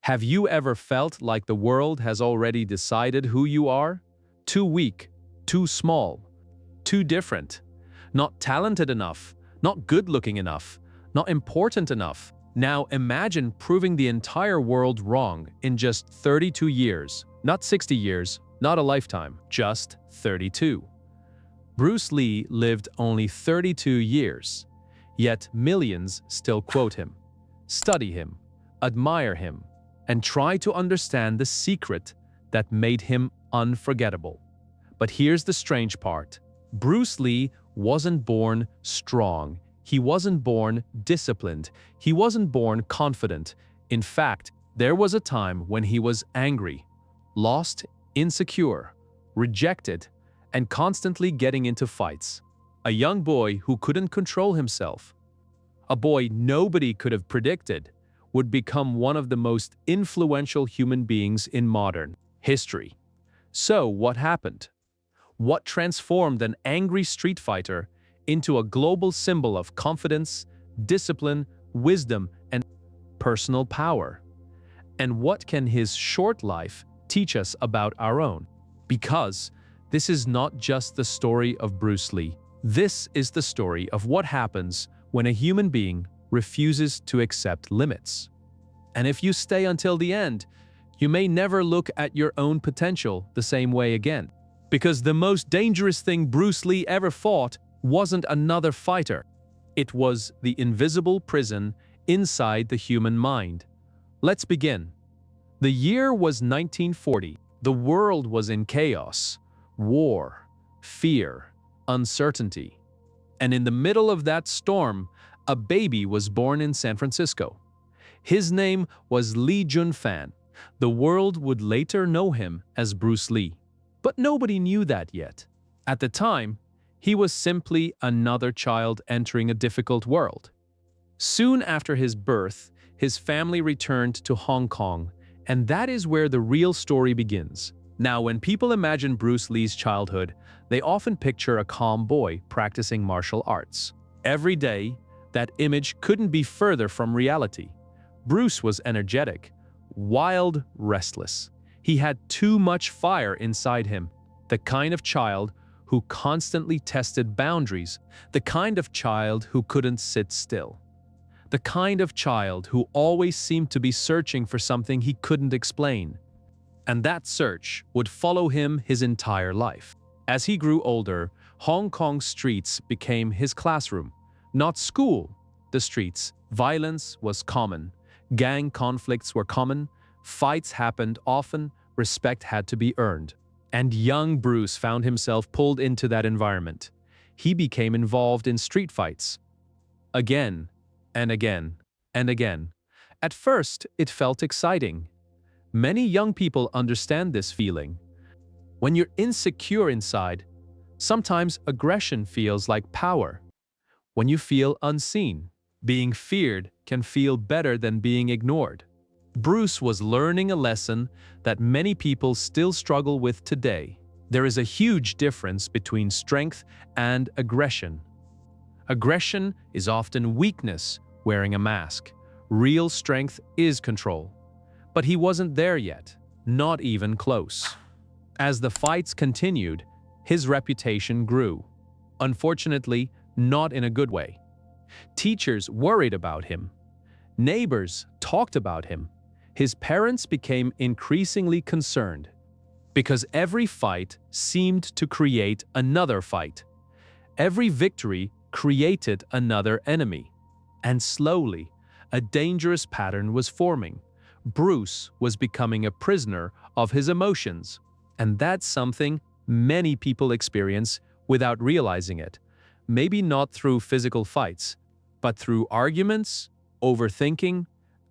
Have you ever felt like the world has already decided who you are? Too weak, too small, too different, not talented enough, not good-looking enough, not important enough. Now imagine proving the entire world wrong in just 32 years. Not 60 years, not a lifetime, just 32. Bruce Lee lived only 32 years, yet millions still quote him, study him, admire him, and try to understand the secret that made him unforgettable. But here's the strange part. Bruce Lee wasn't born strong. He wasn't born disciplined. He wasn't born confident. In fact, there was a time when he was angry, lost, insecure, rejected, and constantly getting into fights. A young boy who couldn't control himself. A boy nobody could have predicted would become one of the most influential human beings in modern history. So what happened? What transformed an angry street fighter into a global symbol of confidence, discipline, wisdom, and personal power? And what can his short life teach us about our own? Because this is not just the story of Bruce Lee. This is the story of what happens when a human being refuses to accept limits. And if you stay until the end, you may never look at your own potential the same way again. Because the most dangerous thing Bruce Lee ever fought wasn't another fighter. It was the invisible prison inside the human mind. Let's begin. The year was 1940. The world was in chaos, war, fear, uncertainty. And in the middle of that storm, a baby was born in San Francisco. His name was Lee Jun-fan. The world would later know him as Bruce Lee. But nobody knew that yet. At the time, he was simply another child entering a difficult world. Soon after his birth, his family returned to Hong Kong, and that is where the real story begins. Now, when people imagine Bruce Lee's childhood, they often picture a calm boy practicing martial arts. Every day, that image couldn't be further from reality. Bruce was energetic, wild, restless. He had too much fire inside him, the kind of child who constantly tested boundaries, the kind of child who couldn't sit still, the kind of child who always seemed to be searching for something he couldn't explain. And that search would follow him his entire life. As he grew older, Hong Kong's streets became his classroom, not school. The streets, violence was common, gang conflicts were common, fights happened often, respect had to be earned. And young Bruce found himself pulled into that environment. He became involved in street fights. Again, and again, and again. At first, it felt exciting. Many young people understand this feeling. When you're insecure inside, sometimes aggression feels like power. When you feel unseen, being feared can feel better than being ignored. Bruce was learning a lesson that many people still struggle with today. There is a huge difference between strength and aggression. Aggression is often weakness wearing a mask. Real strength is control. But he wasn't there yet, not even close. As the fights continued, his reputation grew. Unfortunately, not in a good way. Teachers worried about him. Neighbors talked about him. His parents became increasingly concerned because every fight seemed to create another fight. Every victory created another enemy. And slowly, a dangerous pattern was forming. Bruce was becoming a prisoner of his emotions. And that's something many people experience without realizing it. Maybe not through physical fights, but through arguments, overthinking,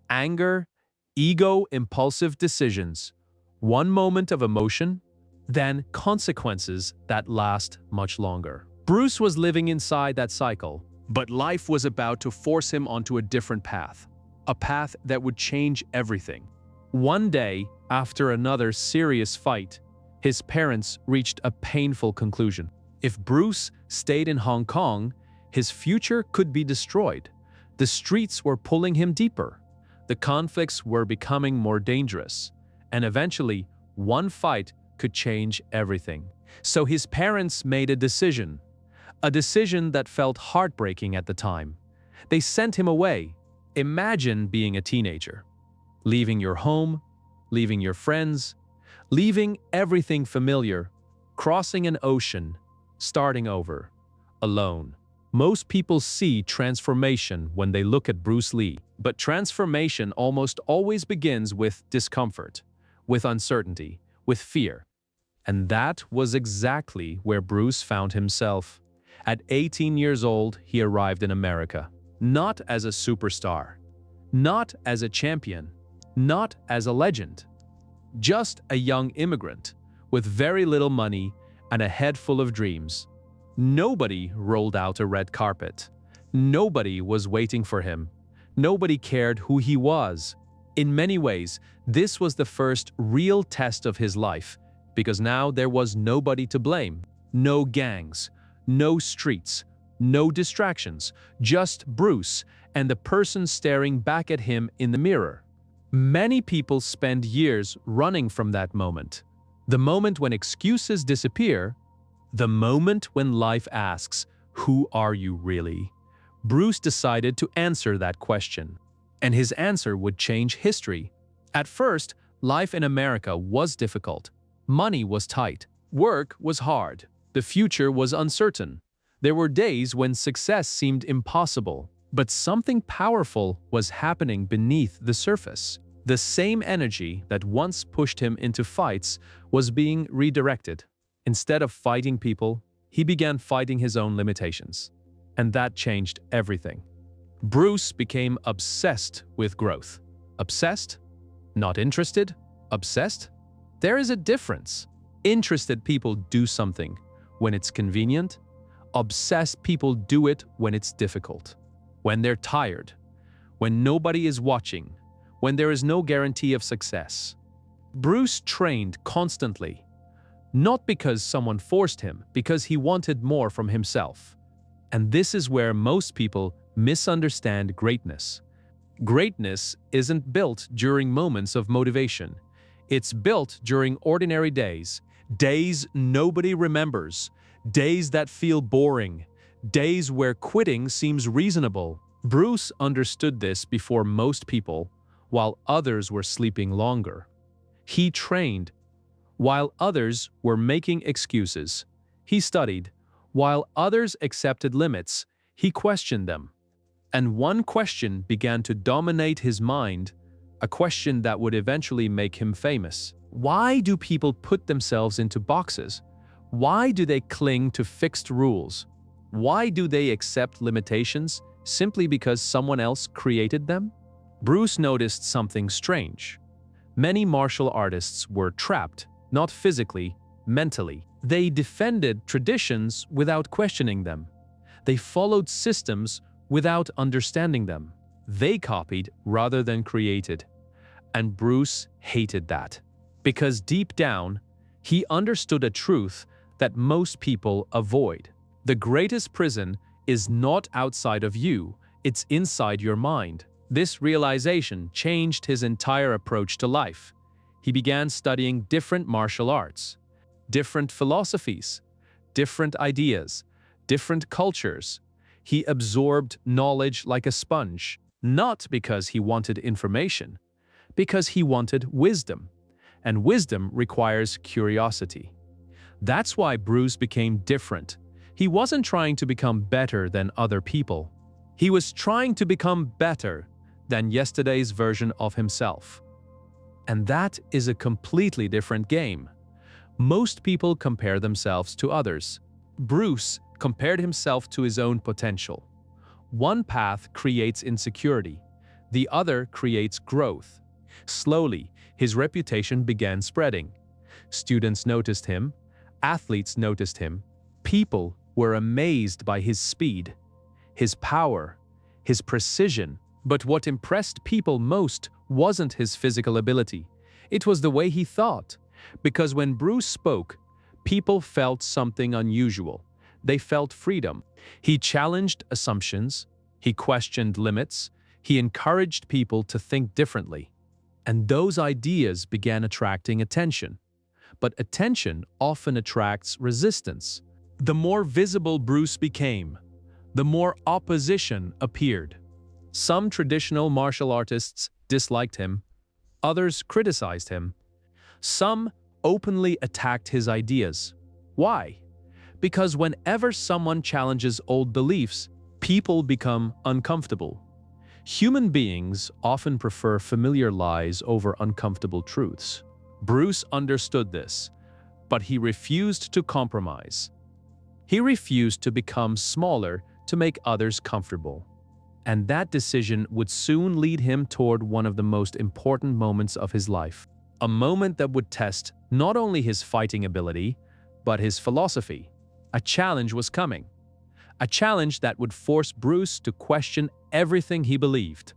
anger, ego, impulsive decisions. One moment of emotion, then consequences that last much longer. Bruce was living inside that cycle, but life was about to force him onto a different path, a path that would change everything. One day, after another serious fight, his parents reached a painful conclusion. If Bruce stayed in Hong Kong, his future could be destroyed. The streets were pulling him deeper. The conflicts were becoming more dangerous, and eventually, one fight could change everything. So his parents made a decision that felt heartbreaking at the time. They sent him away. Imagine being a teenager, leaving your home, leaving your friends, leaving everything familiar, crossing an ocean, starting over, alone. Most people see transformation when they look at Bruce Lee, but transformation almost always begins with discomfort, with uncertainty, with fear. And that was exactly where Bruce found himself. At 18 years old, he arrived in America, not as a superstar, not as a champion, not as a legend, just a young immigrant with very little money and a head full of dreams. Nobody rolled out a red carpet. Nobody was waiting for him. Nobody cared who he was. In many ways, this was the first real test of his life, because now there was nobody to blame. No gangs, no streets, no distractions, just Bruce and the person staring back at him in the mirror. Many people spend years running from that moment. The moment when excuses disappear, the moment when life asks, "Who are you really?" Bruce decided to answer that question, and his answer would change history. At first, life in America was difficult. Money was tight. Work was hard. The future was uncertain. There were days when success seemed impossible, but something powerful was happening beneath the surface. The same energy that once pushed him into fights was being redirected. Instead of fighting people, he began fighting his own limitations. And that changed everything. Bruce became obsessed with growth. Obsessed? Not interested? Obsessed? There is a difference. Interested people do something when it's convenient. Obsessed people do it when it's difficult, when they're tired, when nobody is watching, when there is no guarantee of success. Bruce trained constantly, not because someone forced him, because he wanted more from himself. And this is where most people misunderstand greatness. Greatness isn't built during moments of motivation. It's built during ordinary days, days nobody remembers, days that feel boring, days where quitting seems reasonable. Bruce understood this before most people, while others were sleeping longer. He trained while others were making excuses. He studied. While others accepted limits, he questioned them. And one question began to dominate his mind, a question that would eventually make him famous. Why do people put themselves into boxes? Why do they cling to fixed rules? Why do they accept limitations simply because someone else created them? Bruce noticed something strange. Many martial artists were trapped, not physically, mentally. They defended traditions without questioning them. They followed systems without understanding them. They copied rather than created. And Bruce hated that. Because deep down, he understood a truth that most people avoid. The greatest prison is not outside of you, it's inside your mind. This realization changed his entire approach to life. He began studying different martial arts, different philosophies, different ideas, different cultures. He absorbed knowledge like a sponge, not because he wanted information, because he wanted wisdom. And wisdom requires curiosity. That's why Bruce became different. He wasn't trying to become better than other people. He was trying to become better than yesterday's version of himself. And that is a completely different game. Most people compare themselves to others. Bruce compared himself to his own potential. One path creates insecurity. The other creates growth. Slowly, his reputation began spreading. Students noticed him. Athletes noticed him. People were amazed by his speed, his power, his precision. But what impressed people most wasn't his physical ability. It was the way he thought. Because when Bruce spoke, people felt something unusual. They felt freedom. He challenged assumptions. He questioned limits. He encouraged people to think differently. And those ideas began attracting attention. But attention often attracts resistance. The more visible Bruce became, the more opposition appeared. Some traditional martial artists disliked him, others criticized him. Some openly attacked his ideas. Why? Because whenever someone challenges old beliefs, people become uncomfortable. Human beings often prefer familiar lies over uncomfortable truths. Bruce understood this, but he refused to compromise. He refused to become smaller to make others comfortable. And that decision would soon lead him toward one of the most important moments of his life. A moment that would test not only his fighting ability, but his philosophy. A challenge was coming. A challenge that would force Bruce to question everything he believed.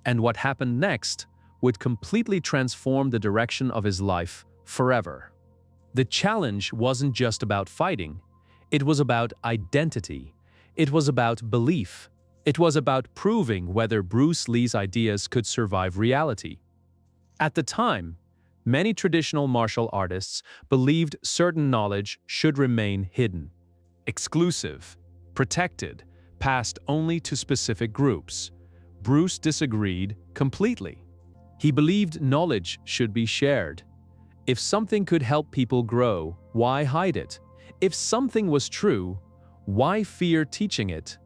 And what happened next would completely transform the direction of his life forever. The challenge wasn't just about fighting. It was about identity. It was about belief. It was about proving whether Bruce Lee's ideas could survive reality. At the time, many traditional martial artists believed certain knowledge should remain hidden, exclusive, protected, passed only to specific groups. Bruce disagreed completely. He believed knowledge should be shared. If something could help people grow, why hide it? If something was true, why fear teaching it?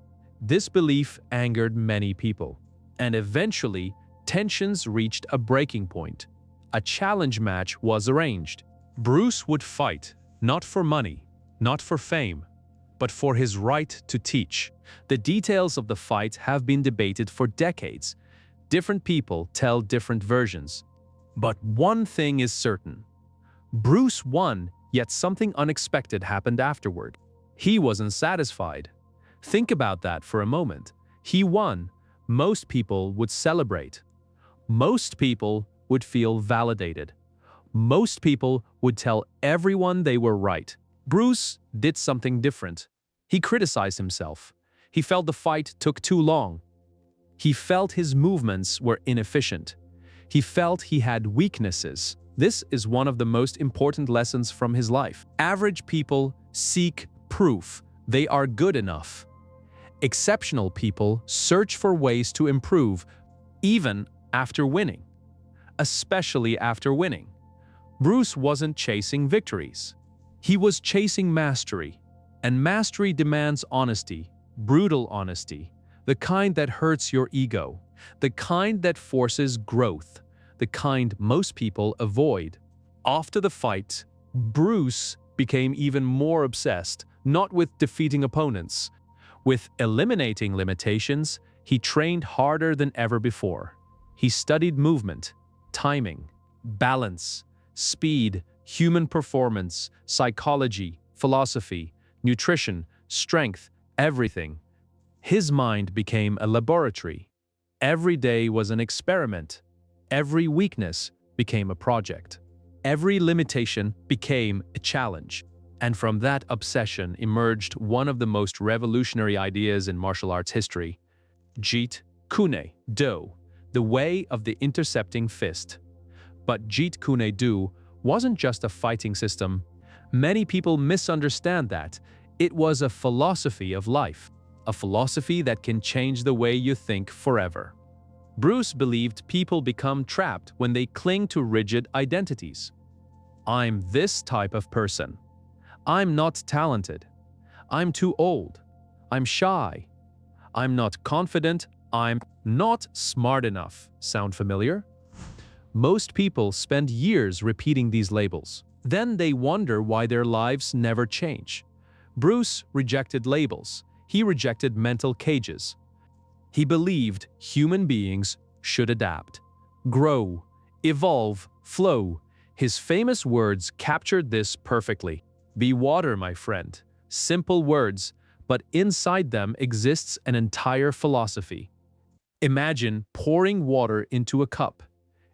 This belief angered many people, and eventually, tensions reached a breaking point. A challenge match was arranged. Bruce would fight, not for money, not for fame, but for his right to teach. The details of the fight have been debated for decades. Different people tell different versions. But one thing is certain. Bruce won, yet something unexpected happened afterward. He wasn't satisfied. Think about that for a moment. He won. Most people would celebrate. Most people would feel validated. Most people would tell everyone they were right. Bruce did something different. He criticized himself. He felt the fight took too long. He felt his movements were inefficient. He felt he had weaknesses. This is one of the most important lessons from his life. Average people seek proof they are good enough. Exceptional people search for ways to improve, even after winning. Especially after winning. Bruce wasn't chasing victories. He was chasing mastery. And mastery demands honesty, brutal honesty, the kind that hurts your ego, the kind that forces growth, the kind most people avoid. After the fight, Bruce became even more obsessed, not with defeating opponents. With eliminating limitations, he trained harder than ever before. He studied movement, timing, balance, speed, human performance, psychology, philosophy, nutrition, strength, everything. His mind became a laboratory. Every day was an experiment. Every weakness became a project. Every limitation became a challenge. And from that obsession emerged one of the most revolutionary ideas in martial arts history, Jeet Kune Do, the way of the intercepting fist. But Jeet Kune Do wasn't just a fighting system. Many people misunderstand that. It was a philosophy of life, a philosophy that can change the way you think forever. Bruce believed people become trapped when they cling to rigid identities. I'm this type of person. I'm not talented. I'm too old. I'm shy. I'm not confident. I'm not smart enough. Sound familiar? Most people spend years repeating these labels. Then they wonder why their lives never change. Bruce rejected labels. He rejected mental cages. He believed human beings should adapt, grow, evolve, flow. His famous words captured this perfectly. Be water, my friend. Simple words, but inside them exists an entire philosophy. Imagine pouring water into a cup.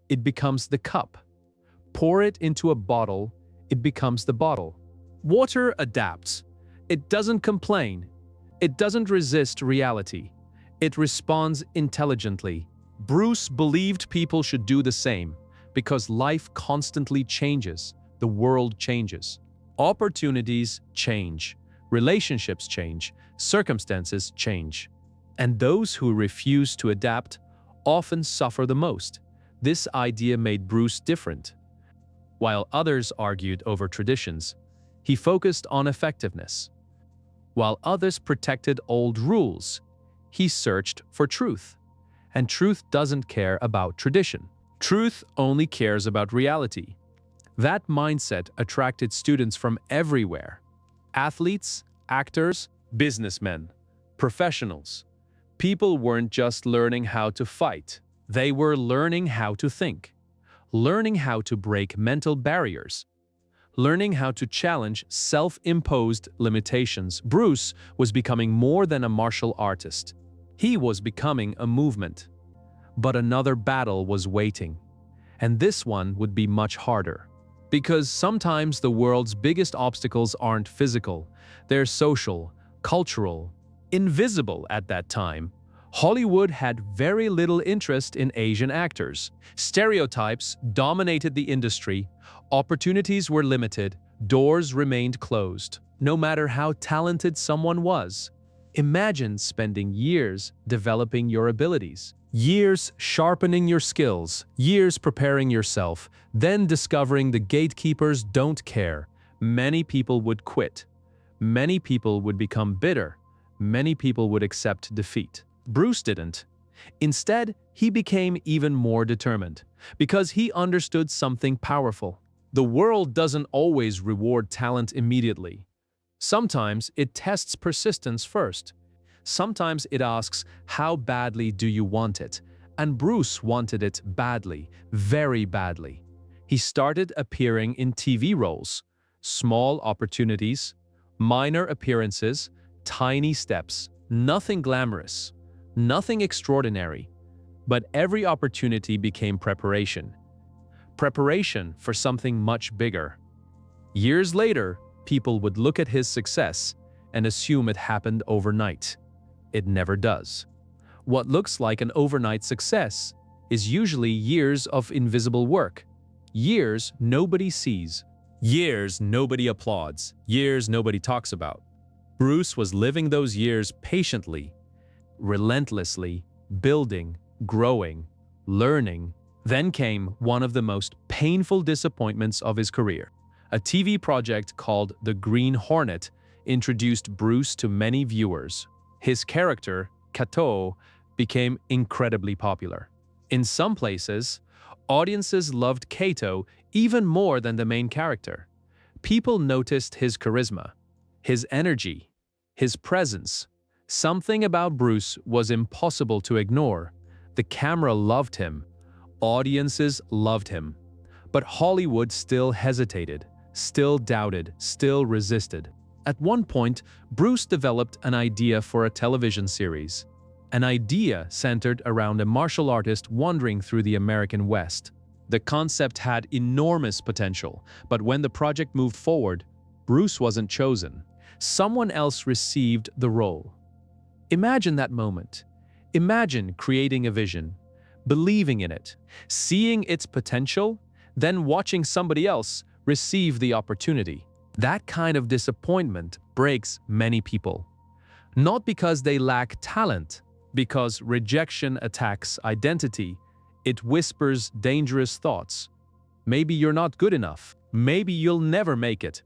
It becomes the cup. Pour it into a bottle. It becomes the bottle. Water adapts. It doesn't complain. It doesn't resist reality. It responds intelligently. Bruce believed people should do the same because life constantly changes, the world changes. Opportunities change, relationships change, circumstances change. And those who refuse to adapt often suffer the most. This idea made Bruce different. While others argued over traditions, he focused on effectiveness. While others protected old rules, he searched for truth. And truth doesn't care about tradition. Truth only cares about reality. That mindset attracted students from everywhere. Athletes, actors, businessmen, professionals. People weren't just learning how to fight. They were learning how to think, learning how to break mental barriers, learning how to challenge self-imposed limitations. Bruce was becoming more than a martial artist. He was becoming a movement. But another battle was waiting. And this one would be much harder. Because sometimes the world's biggest obstacles aren't physical, they're social, cultural, invisible at that time. Hollywood had very little interest in Asian actors. Stereotypes dominated the industry, opportunities were limited, doors remained closed. No matter how talented someone was, imagine spending years developing your abilities, years sharpening your skills, years preparing yourself, then discovering the gatekeepers don't care. Many people would quit. Many people would become bitter. Many people would accept defeat. Bruce didn't. Instead, he became even more determined because he understood something powerful. The world doesn't always reward talent immediately. Sometimes it tests persistence first. Sometimes it asks, how badly do you want it? And Bruce wanted it badly, very badly. He started appearing in TV roles, small opportunities, minor appearances, tiny steps, nothing glamorous, nothing extraordinary. But every opportunity became preparation. Preparation for something much bigger. Years later, people would look at his success and assume it happened overnight. It never does. What looks like an overnight success is usually years of invisible work. Years nobody sees. Years nobody applauds. Years nobody talks about. Bruce was living those years patiently, relentlessly, building, growing, learning. Then came one of the most painful disappointments of his career. A TV project called The Green Hornet introduced Bruce to many viewers. His character, Kato, became incredibly popular. In some places, audiences loved Kato even more than the main character. People noticed his charisma, his energy, his presence. Something about Bruce was impossible to ignore. The camera loved him. Audiences loved him. But Hollywood still hesitated, still doubted, still resisted. At one point, Bruce developed an idea for a television series. An idea centered around a martial artist wandering through the American West. The concept had enormous potential, but when the project moved forward, Bruce wasn't chosen. Someone else received the role. Imagine that moment. Imagine creating a vision, believing in it, seeing its potential, then watching somebody else receive the opportunity. That kind of disappointment breaks many people. Not because they lack talent, because rejection attacks identity. It whispers dangerous thoughts. Maybe you're not good enough. Maybe you'll never make it.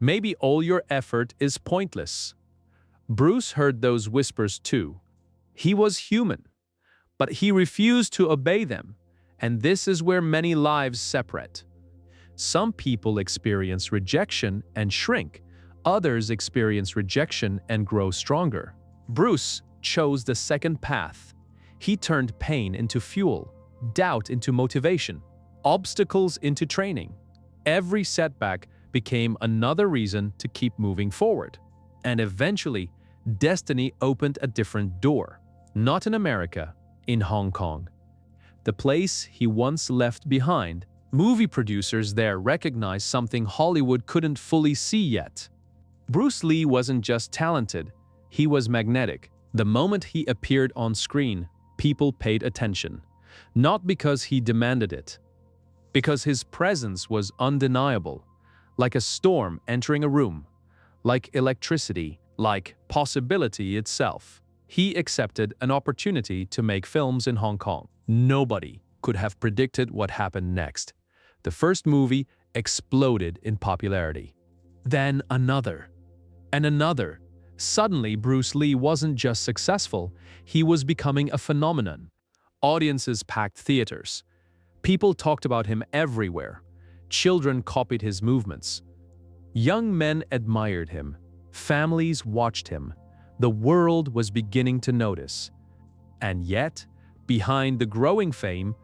Maybe all your effort is pointless. Bruce heard those whispers too. He was human, but he refused to obey them, and this is where many lives separate. Some people experience rejection and shrink. Others experience rejection and grow stronger. Bruce chose the second path. He turned pain into fuel, doubt into motivation, obstacles into training. Every setback became another reason to keep moving forward. And eventually, destiny opened a different door. Not in America, in Hong Kong. The place he once left behind. Movie producers there recognized something Hollywood couldn't fully see yet. Bruce Lee wasn't just talented, he was magnetic. The moment he appeared on screen, people paid attention. Not because he demanded it, because his presence was undeniable, like a storm entering a room, like electricity, like possibility itself. He accepted an opportunity to make films in Hong Kong. Nobody could have predicted what happened next. The first movie exploded in popularity. Then another, and another. Suddenly, Bruce Lee wasn't just successful, he was becoming a phenomenon. Audiences packed theaters. People talked about him everywhere. Children copied his movements. Young men admired him. Families watched him. The world was beginning to notice. And yet, behind the growing fame,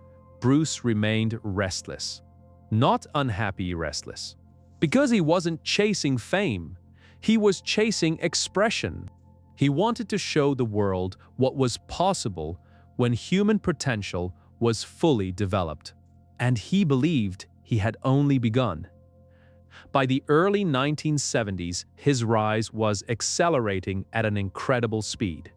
Bruce remained restless. Not unhappy restless. Because he wasn't chasing fame, he was chasing expression. He wanted to show the world what was possible when human potential was fully developed. And he believed he had only begun. By the early 1970s, his rise was accelerating at an incredible speed.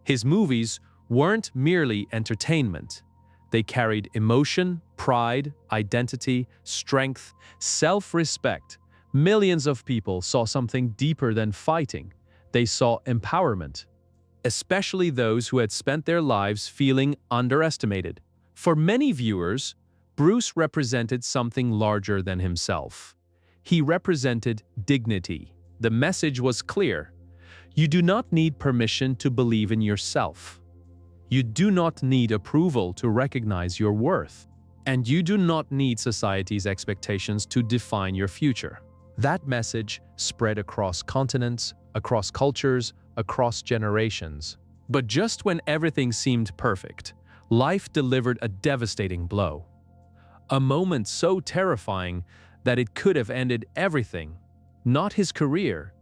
His movies weren't merely entertainment. They carried emotion, pride, identity, strength, self-respect. Millions of people saw something deeper than fighting. They saw empowerment, especially those who had spent their lives feeling underestimated. For many viewers, Bruce represented something larger than himself. He represented dignity. The message was clear. You do not need permission to believe in yourself. You do not need approval to recognize your worth. And you do not need society's expectations to define your future. That message spread across continents, across cultures, across generations. But just when everything seemed perfect, life delivered a devastating blow. A moment so terrifying that it could have ended everything. Not his career,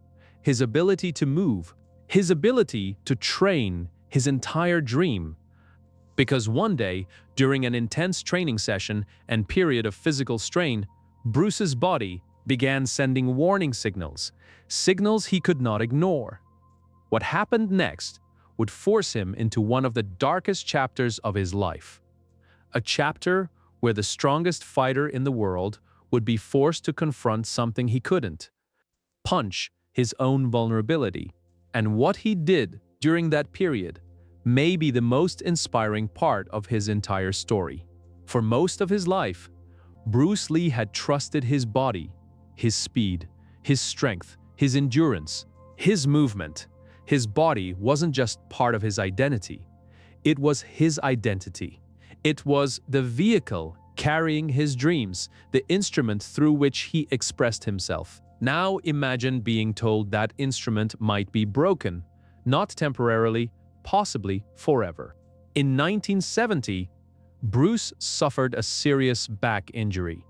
his ability to move, his ability to train, his entire dream. Because one day, during an intense training session and period of physical strain, Bruce's body began sending warning signals, signals he could not ignore. What happened next would force him into one of the darkest chapters of his life. A chapter where the strongest fighter in the world would be forced to confront something he couldn't, punch his own vulnerability. And what he did during that period may be the most inspiring part of his entire story. For most of his life, Bruce Lee had trusted his body, his speed, his strength, his endurance, his movement. His body wasn't just part of his identity. It was his identity. It was the vehicle carrying his dreams, the instrument through which he expressed himself. Now imagine being told that instrument might be broken, not temporarily, possibly forever. In 1970, Bruce suffered a serious back injury.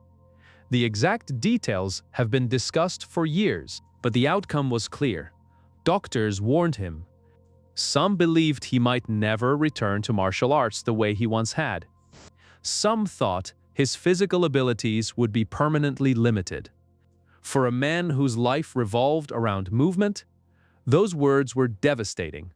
The exact details have been discussed for years, but the outcome was clear. Doctors warned him. Some believed he might never return to martial arts the way he once had. Some thought his physical abilities would be permanently limited. For a man whose life revolved around movement, those words were devastating.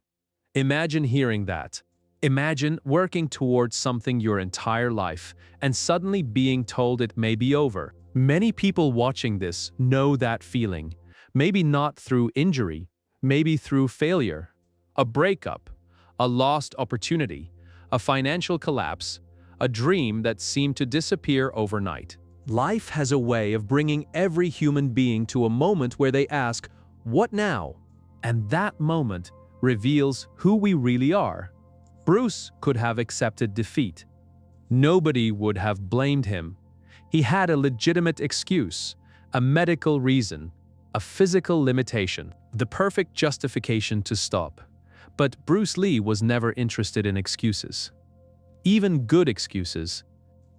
Imagine hearing that. Imagine working towards something your entire life and suddenly being told it may be over. Many people watching this know that feeling. Maybe not through injury, maybe through failure, a breakup, a lost opportunity, a financial collapse, a dream that seemed to disappear overnight. Life has a way of bringing every human being to a moment where they ask, "What now?" And that moment reveals who we really are. Bruce could have accepted defeat. Nobody would have blamed him. He had a legitimate excuse, a medical reason, a physical limitation, the perfect justification to stop. But Bruce Lee was never interested in excuses. Even good excuses,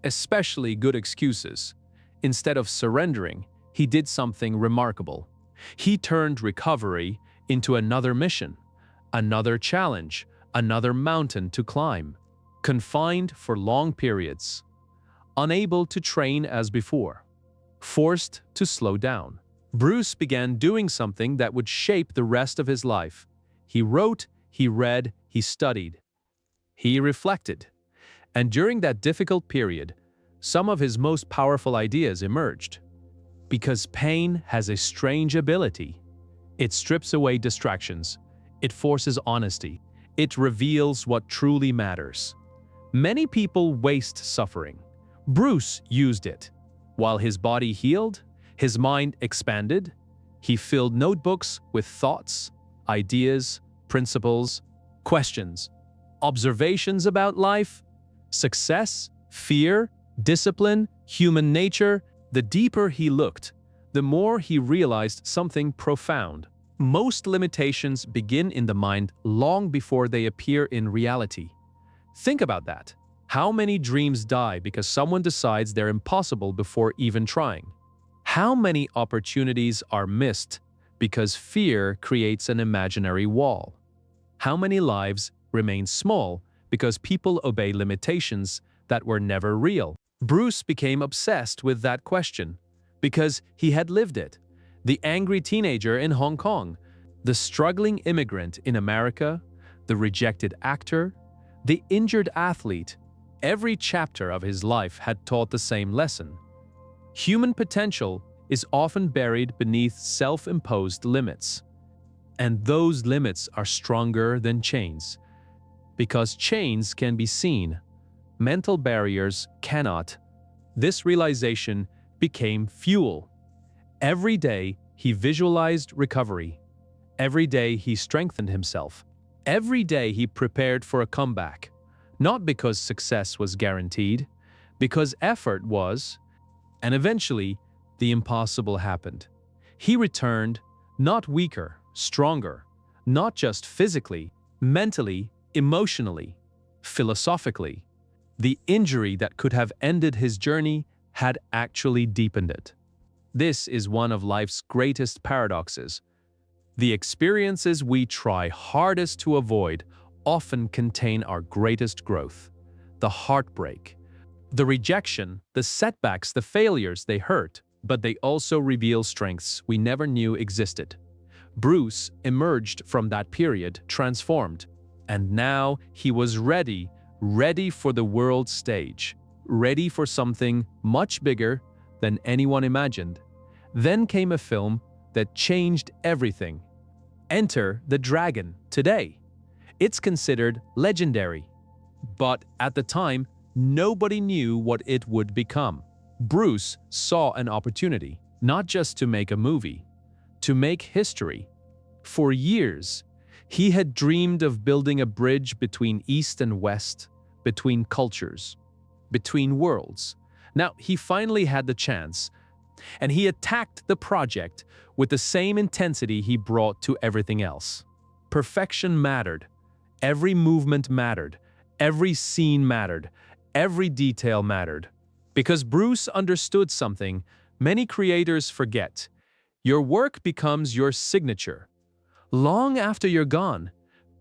especially good excuses. Instead of surrendering, he did something remarkable. He turned recovery into another mission, another challenge, another mountain to climb. Confined for long periods, unable to train as before, forced to slow down, Bruce began doing something that would shape the rest of his life. He wrote he read, he studied, he reflected. And during that difficult period, some of his most powerful ideas emerged. Because pain has a strange ability. It strips away distractions. It forces honesty. It reveals what truly matters. Many people waste suffering. Bruce used it. While his body healed, his mind expanded. He filled notebooks with thoughts, ideas, principles, questions, observations about life, success, fear, discipline, human nature. The deeper he looked, the more he realized something profound. Most limitations begin in the mind long before they appear in reality. Think about that. How many dreams die because someone decides they're impossible before even trying? How many opportunities are missed because fear creates an imaginary wall? How many lives remain small because people obey limitations that were never real? Bruce became obsessed with that question because he had lived it. The angry teenager in Hong Kong, the struggling immigrant in America, the rejected actor, the injured athlete. Every chapter of his life had taught the same lesson. Human potential is often buried beneath self-imposed limits. And those limits are stronger than chains. Because chains can be seen, mental barriers cannot. This realization became fuel. Every day he visualized recovery. Every day he strengthened himself. Every day he prepared for a comeback. Not because success was guaranteed, because effort was. And eventually, the impossible happened. He returned, not weaker, stronger, not just physically, mentally, emotionally, philosophically. The injury that could have ended his journey had actually deepened it. This is one of life's greatest paradoxes. The experiences we try hardest to avoid often contain our greatest growth. The heartbreak, the rejection, the setbacks, the failures, they hurt, but they also reveal strengths we never knew existed. Bruce emerged from that period transformed, and now he was ready for the world stage, ready for something much bigger than anyone imagined. Then came a film that changed everything. Enter the Dragon today. It's considered legendary, but at the time, nobody knew what it would become. Bruce saw an opportunity, not just to make a movie, to make history. For years, he had dreamed of building a bridge between East and West, between cultures, between worlds. Now, he finally had the chance, and he attacked the project with the same intensity he brought to everything else. Perfection mattered. Every movement mattered. Every scene mattered. Every detail mattered. Because Bruce understood something many creators forget. Your work becomes your signature. Long after you're gone,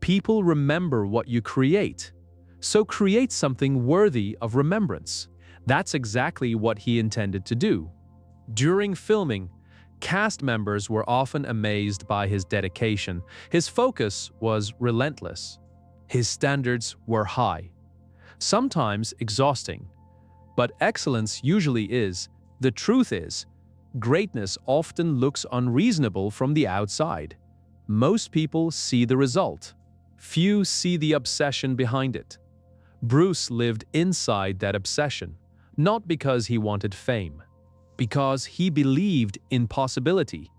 people remember what you create. So create something worthy of remembrance. That's exactly what he intended to do. During filming, cast members were often amazed by his dedication. His focus was relentless. His standards were high. Sometimes exhausting. But excellence usually is. The truth is, greatness often looks unreasonable from the outside. Most people see the result. Few see the obsession behind it. Bruce lived inside that obsession, not because he wanted fame, because he believed in possibility,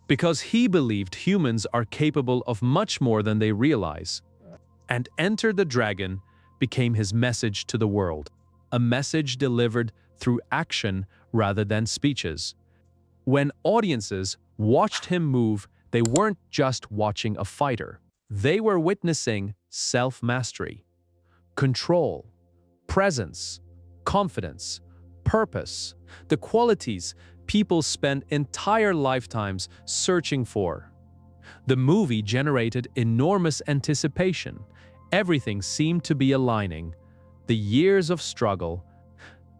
because he believed humans are capable of much more than they realize. And Enter the Dragon became his message to the world, a message delivered through action rather than speeches. When audiences watched him move, they weren't just watching a fighter. They were witnessing self-mastery, control, presence, confidence, purpose, the qualities people spend entire lifetimes searching for. The movie generated enormous anticipation. Everything seemed to be aligning. The years of struggle,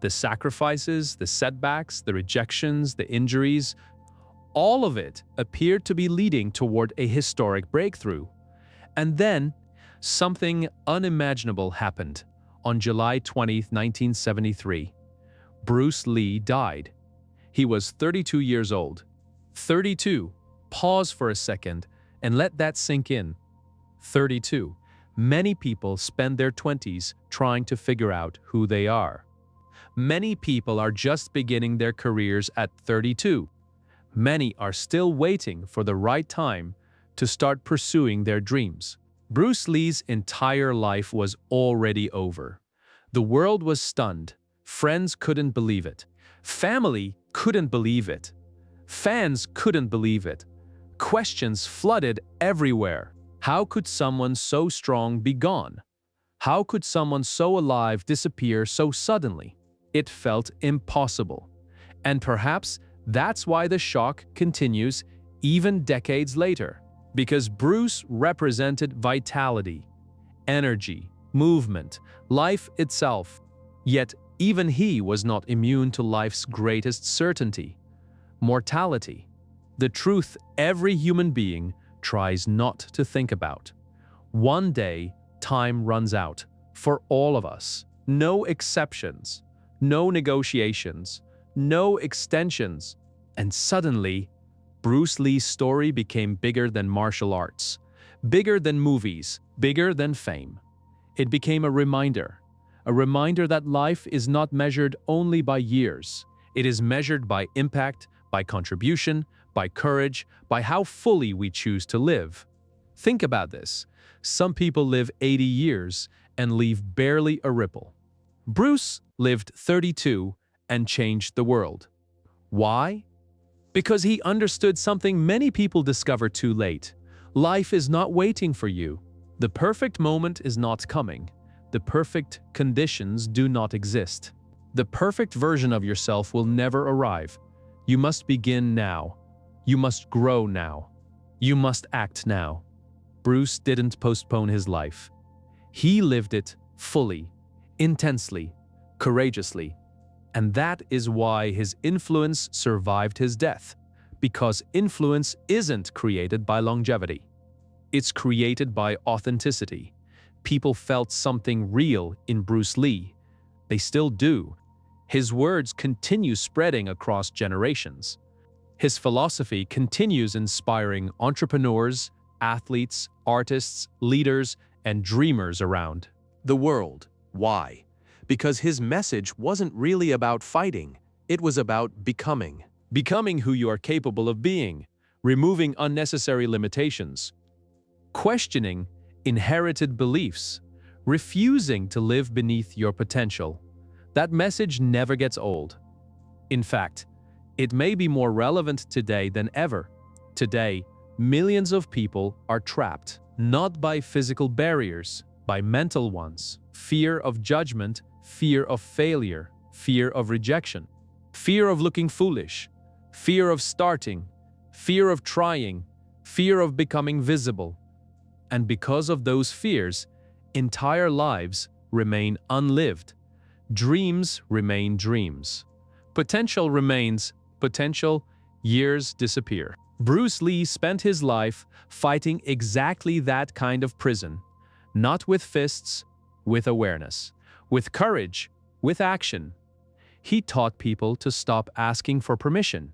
the sacrifices, the setbacks, the rejections, the injuries, all of it appeared to be leading toward a historic breakthrough. And then Something unimaginable happened. On July 20th, 1973, Bruce Lee died. He was 32 years old. 32. Pause for a second and let that sink in. 32. Many people spend their 20s trying to figure out who they are. Many people are just beginning their careers at 32. Many are still waiting for the right time to start pursuing their dreams. Bruce Lee's entire life was already over. The world was stunned. Friends couldn't believe it. Family couldn't believe it. Fans couldn't believe it. Questions flooded everywhere. How could someone so strong be gone? How could someone so alive disappear so suddenly? It felt impossible. And perhaps that's why the shock continues even decades later. Because Bruce represented vitality, energy, movement, life itself. Yet even he was not immune to life's greatest certainty: mortality. The truth every human being tries not to think about. One day, time runs out for all of us. No exceptions, no negotiations, no extensions. And suddenly, Bruce Lee's story became bigger than martial arts, bigger than movies, bigger than fame. It became a reminder that life is not measured only by years. It is measured by impact, by contribution, by courage, by how fully we choose to live. Think about this. Some people live 80 years and leave barely a ripple. Bruce lived 32 and changed the world. Why? Because he understood something many people discover too late. Life is not waiting for you. The perfect moment is not coming. The perfect conditions do not exist. The perfect version of yourself will never arrive. You must begin now. You must grow now. You must act now. Bruce didn't postpone his life. He lived it fully, intensely, courageously. And that is why his influence survived his death. Because influence isn't created by longevity. It's created by authenticity. People felt something real in Bruce Lee. They still do. His words continue spreading across generations. His philosophy continues inspiring entrepreneurs, athletes, artists, leaders, and dreamers around the world. Why? Because his message wasn't really about fighting. It was about becoming. Becoming who you are capable of being, removing unnecessary limitations, questioning inherited beliefs, refusing to live beneath your potential. That message never gets old. In fact, it may be more relevant today than ever. Today, millions of people are trapped, not by physical barriers, by mental ones. Fear of judgment, fear of failure, fear of rejection, fear of looking foolish, fear of starting, fear of trying, fear of becoming visible. And because of those fears, entire lives remain unlived. Dreams remain dreams. Potential remains potential. Years disappear. Bruce Lee spent his life fighting exactly that kind of prison. Not with fists, with awareness, with courage, with action. He taught people to stop asking for permission,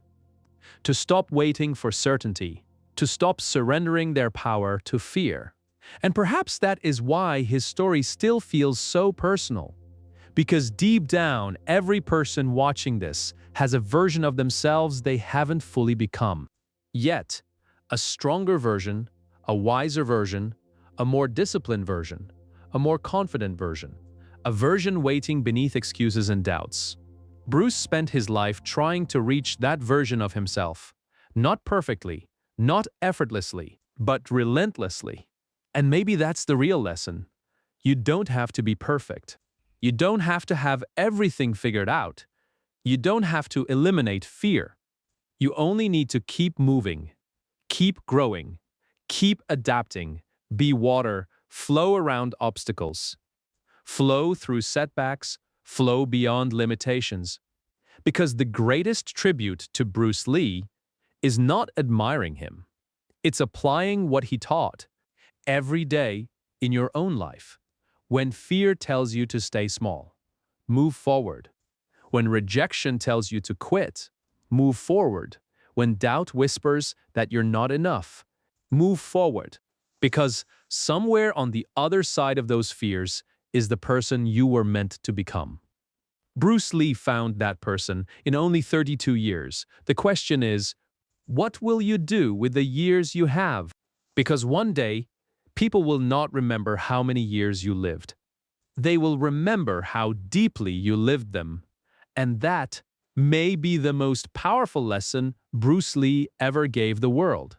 to stop waiting for certainty, to stop surrendering their power to fear. And perhaps that is why his story still feels so personal. Because deep down, every person watching this has a version of themselves they haven't fully become. Yet, a stronger version, a wiser version, a more disciplined version, a more confident version, a version waiting beneath excuses and doubts. Bruce spent his life trying to reach that version of himself. Not perfectly, not effortlessly, but relentlessly. And maybe that's the real lesson. You don't have to be perfect. You don't have to have everything figured out. You don't have to eliminate fear. You only need to keep moving, keep growing, keep adapting, be water, flow around obstacles, flow through setbacks, flow beyond limitations. Because the greatest tribute to Bruce Lee is not admiring him. It's applying what he taught every day in your own life. When fear tells you to stay small, move forward. When rejection tells you to quit, move forward. When doubt whispers that you're not enough, move forward. Because somewhere on the other side of those fears is the person you were meant to become. Bruce Lee found that person in only 32 years. The question is, what will you do with the years you have? Because one day, people will not remember how many years you lived. They will remember how deeply you lived them. And that may be the most powerful lesson Bruce Lee ever gave the world.